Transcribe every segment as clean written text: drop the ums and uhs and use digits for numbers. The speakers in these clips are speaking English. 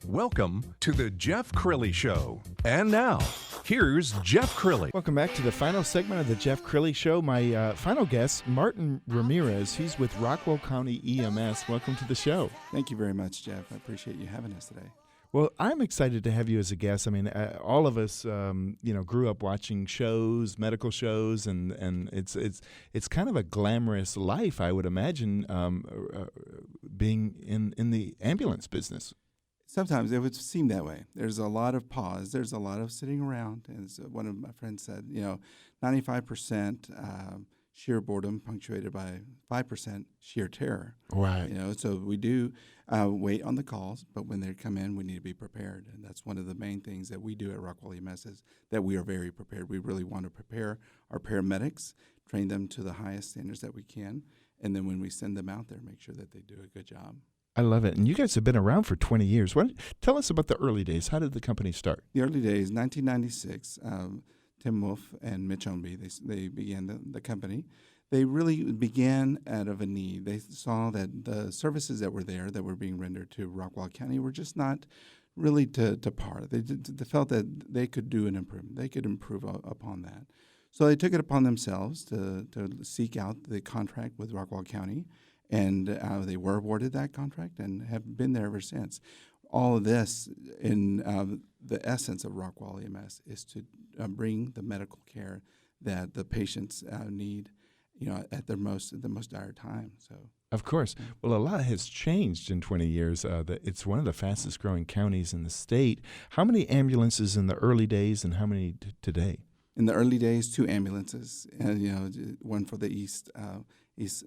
Welcome to the Jeff Crilly Show. And now, here's Jeff Crilly. Welcome back to the final segment of the Jeff Crilly Show. My final guest, Martin Ramirez. He's with Rockwall County EMS. Welcome to the show. Thank you very much, Jeff. I appreciate you having us today. Well, I'm excited to have you as a guest. I mean, all of us, grew up watching shows, medical shows, and it's kind of a glamorous life, I would imagine, being in the ambulance business. Sometimes it would seem that way. There's a lot of pause. There's a lot of sitting around. And as one of my friends said, 95% sheer boredom punctuated by 5% sheer terror. Right. So we do wait on the calls, but when they come in, we need to be prepared. And that's one of the main things that we do at Rockwall EMS is that we are very prepared. We really want to prepare our paramedics, train them to the highest standards that we can, and then when we send them out there, make sure that they do a good job. I love it. And you guys have been around for 20 years. Tell us about the early days. How did the company start? The early days, 1996, Tim Wolf and Mitch Ownby, they began the company. They really began out of a need. They saw that the services that were there that were being rendered to Rockwall County were just not really to par. They felt that they could do an improvement. They could improve upon that. So they took it upon themselves to seek out the contract with Rockwall County. And they were awarded that contract and have been there ever since. All of this, in the essence of Rockwall EMS, is to bring the medical care that the patients need, at the most dire time. So, of course. Well, a lot has changed in 20 years. It's one of the fastest growing counties in the state. How many ambulances in the early days, and how many today? In the early days, 2 ambulances, and one for the east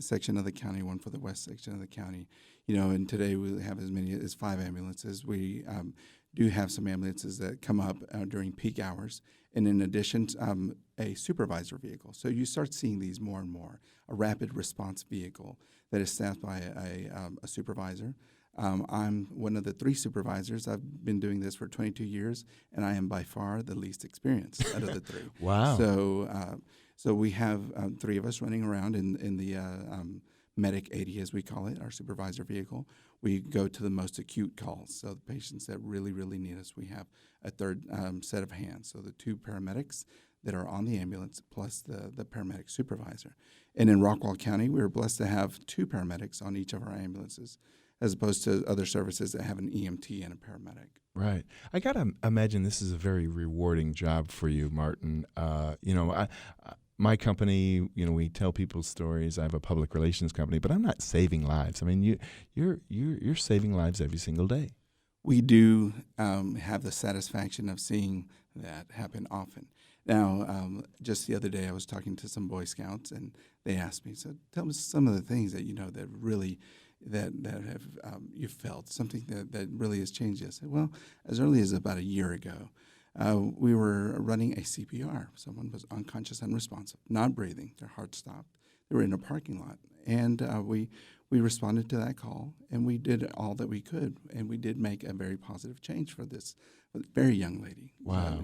section of the county, one for the west section of the county. And today we have as many as 5 ambulances. We do have some ambulances that come up during peak hours, and in addition, a supervisor vehicle. So you start seeing these more and more. A rapid response vehicle that is staffed by a supervisor. I'm one of the 3 supervisors. I've been doing this for 22 years, and I am by far the least experienced out of the 3. Wow. So we have 3 of us running around in the Medic 80, as we call it, our supervisor vehicle. We go to the most acute calls, so the patients that really, really need us. We have a third set of hands, so the 2 paramedics that are on the ambulance plus the paramedic supervisor. And in Rockwall County, we were blessed to have 2 paramedics on each of our ambulances, as opposed to other services that have an EMT and a paramedic. Right. I got to imagine this is a very rewarding job for you, Martin. My company, we tell people stories. I have a public relations company, but I'm not saving lives. I mean, you're saving lives every single day. We do have the satisfaction of seeing that happen often. Now, just the other day, I was talking to some Boy Scouts, and they asked me, "So, tell me some of the things that that really that have you felt, something that really has changed you." I said, "Well, as early as about a year ago." We were running a CPR. Someone was unconscious, unresponsive, not breathing. Their heart stopped. They were in a parking lot. And we responded to that call, and we did all that we could. And we did make a very positive change for this very young lady. Wow.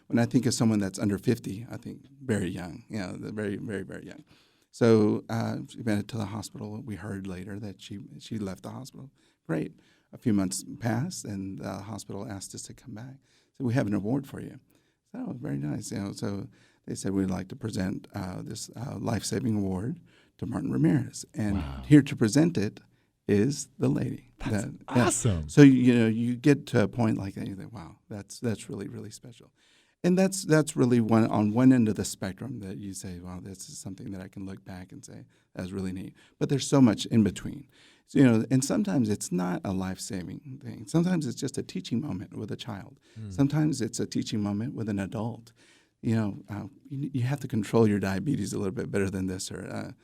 When I think of someone that's under 50, I think very young, very, very, very young. So she went to the hospital. We heard later that she left the hospital. Great. A few months passed, and the hospital asked us to come back. So we have an award for you. So very nice. So they said we'd like to present this life-saving award to Martin Ramirez, and here to present it is the lady. That's awesome. Yeah. So you get to a point like that, and you think, wow, that's really, really special. And that's really on one end of the spectrum that you say, wow, this is something that I can look back and say that was really neat. But there's so much in between. So, and sometimes it's not a life-saving thing. Sometimes it's just a teaching moment with a child. Sometimes it's a teaching moment with an adult. You have to control your diabetes a little bit better than this, or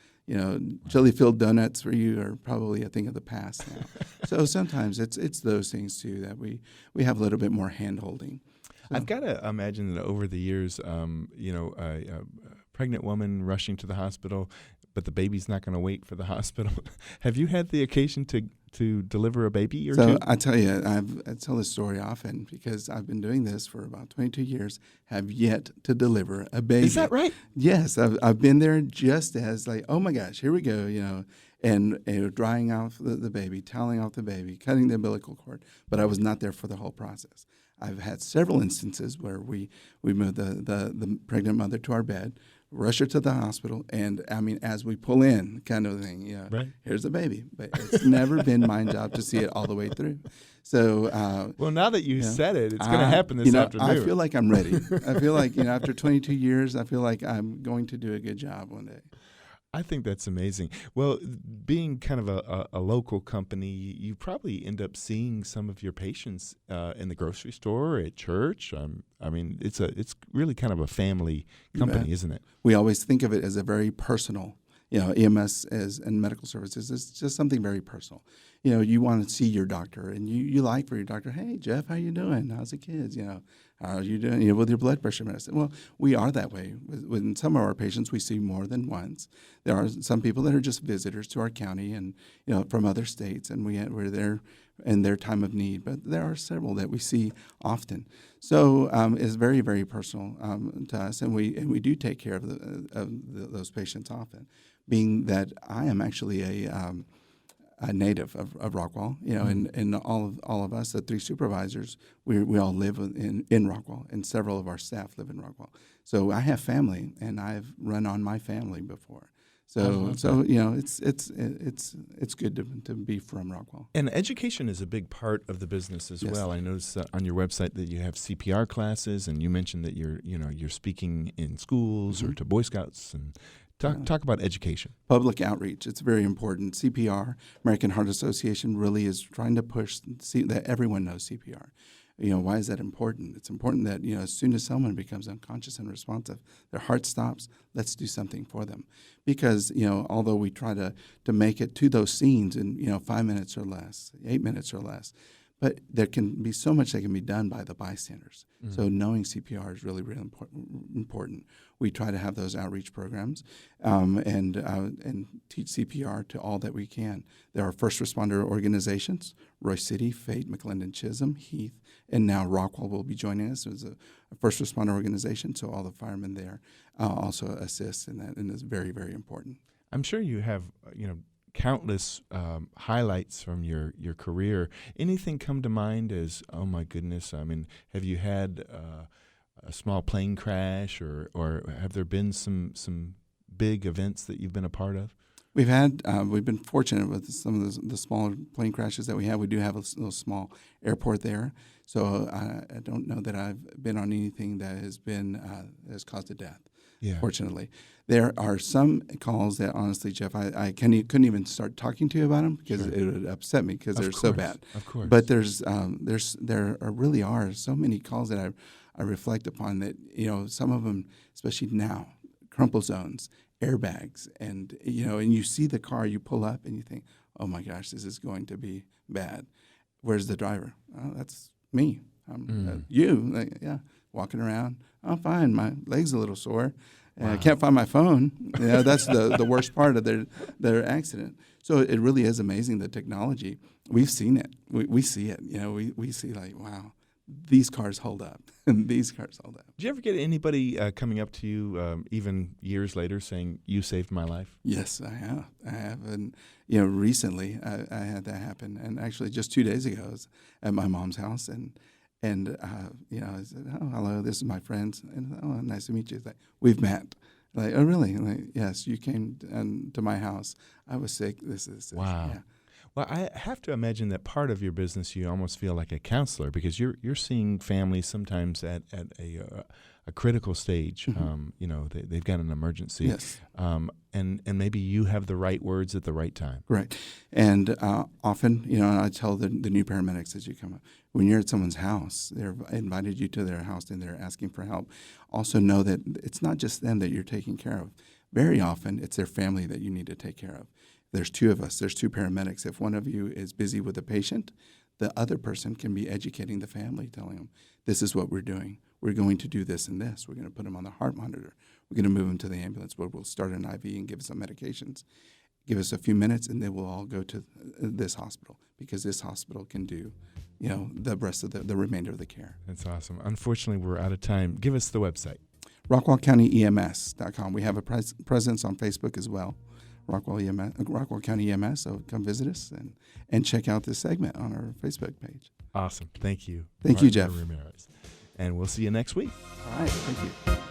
jelly-filled donuts for you are probably a thing of the past now. So sometimes it's those things too that we have a little bit more hand-holding. So, I've got to imagine that over the years, a pregnant woman rushing to the hospital, but the baby's not going to wait for the hospital. Have you had the occasion to deliver a baby or two? So I tell you, I tell this story often because I've been doing this for about 22 years, have yet to deliver a baby. Is that right? Yes, I've been there just as like, oh my gosh, here we go, and drying off the baby, toweling off the baby, cutting the umbilical cord, but I was not there for the whole process. I've had several instances where we moved the pregnant mother to our bed, rush her to the hospital, and I mean, as we pull in, kind of thing, Right. Here's the baby. But it's never been my job to see it all the way through. So, well, now that you said it, it's going to happen this afternoon. I feel like I'm ready. I feel like, after 22 years, I feel like I'm going to do a good job one day. I think that's amazing. Well, being kind of a local company, you probably end up seeing some of your patients in the grocery store, or at church. I mean, it's really kind of a family company, isn't it? We always think of it as a very personal. EMS and medical services is just something very personal. You want to see your doctor, and you like for your doctor, hey, Jeff, how you doing? How's the kids? How are you doing? With your blood pressure medicine. Well, we are that way. With some of our patients, we see more than once. There are some people that are just visitors to our county and, from other states, and we're there in their time of need. But there are several that we see often. So it's very, very personal to us, and we do take care of those patients often. Being that I am actually a native of Rockwall, and all of us, the 3 supervisors, we all live in Rockwall, and several of our staff live in Rockwall. So I have family, and I've run on my family before. So it's good to be from Rockwall. And education is a big part of the business as well. I noticed on your website that you have CPR classes, and you mentioned that you're speaking in schools or to Boy Scouts and. Talk about education. Public outreach. It's very important. CPR, American Heart Association, really is trying to push that everyone knows CPR. Why is that important? It's important that, as soon as someone becomes unconscious and unresponsive, their heart stops, let's do something for them. Because, although we try to make it to those scenes in, 5 minutes or less, 8 minutes or less, but there can be so much that can be done by the bystanders. Mm-hmm. So knowing CPR is really, really important. We try to have those outreach programs and teach CPR to all that we can. There are first responder organizations, Royce City, Fate, McClendon, Chisholm, Heath, and now Rockwall will be joining us as a first responder organization, so all the firemen there also assist in that, and it's very, very important. I'm sure you have, countless highlights from your career. Anything come to mind as, oh my goodness, I mean, have you had a small plane crash or have there been some big events that you've been a part of? We've been fortunate with some of the smaller plane crashes that we have. We do have a little small airport there, so I don't know that I've been on anything that has caused a death. Yeah. Fortunately, there are some calls that, honestly, Jeff, I couldn't even start talking to you about them because it would upset me because they're so bad. Of course. But there really are so many calls that I reflect upon that, some of them, especially now, crumple zones, airbags, and you see the car, you pull up and you think, oh my gosh, this is going to be bad. Where's the driver? Oh, that's me. Walking around. I'm fine. My leg's a little sore. Wow. I can't find my phone. That's the worst part of their accident. So it really is amazing, the technology. We've seen it. We see it. We see like, wow, these cars hold up. And these cars hold up. Did you ever get anybody coming up to you even years later saying, you saved my life? Yes, I have. And, recently I had that happen. And actually just 2 days ago I was at my mom's house and I said, oh, hello, this is my friend. And, oh, nice to meet you. It's like, we've met. Like, oh, really? Like, yes, you came to my house. I was sick. This. Wow. Yeah. Well, I have to imagine that part of your business, you almost feel like a counselor because you're seeing families sometimes at a critical stage. Mm-hmm. They've got an emergency. Yes. And maybe you have the right words at the right time. Right. And often, I tell the new paramedics as you come up, when you're at someone's house, they've invited you to their house and they're asking for help. Also know that it's not just them that you're taking care of. Very often, it's their family that you need to take care of. There's 2 of us. There's 2 paramedics. If one of you is busy with a patient, the other person can be educating the family, telling them, this is what we're doing. We're going to do this and this. We're going to put them on the heart monitor. We're going to move them to the ambulance where we'll start an IV and give some medications. Give us a few minutes, and then we'll all go to this hospital because this hospital can do, the rest of the remainder of the care. That's awesome. Unfortunately, we're out of time. Give us the website. RockwallCountyEMS.com. We have a presence on Facebook as well. Rockwall County EMS. So come visit us and check out this segment on our Facebook page. Awesome. Thank you. Thank you, Jeff. Ramirez. And we'll see you next week. All right. Thank you.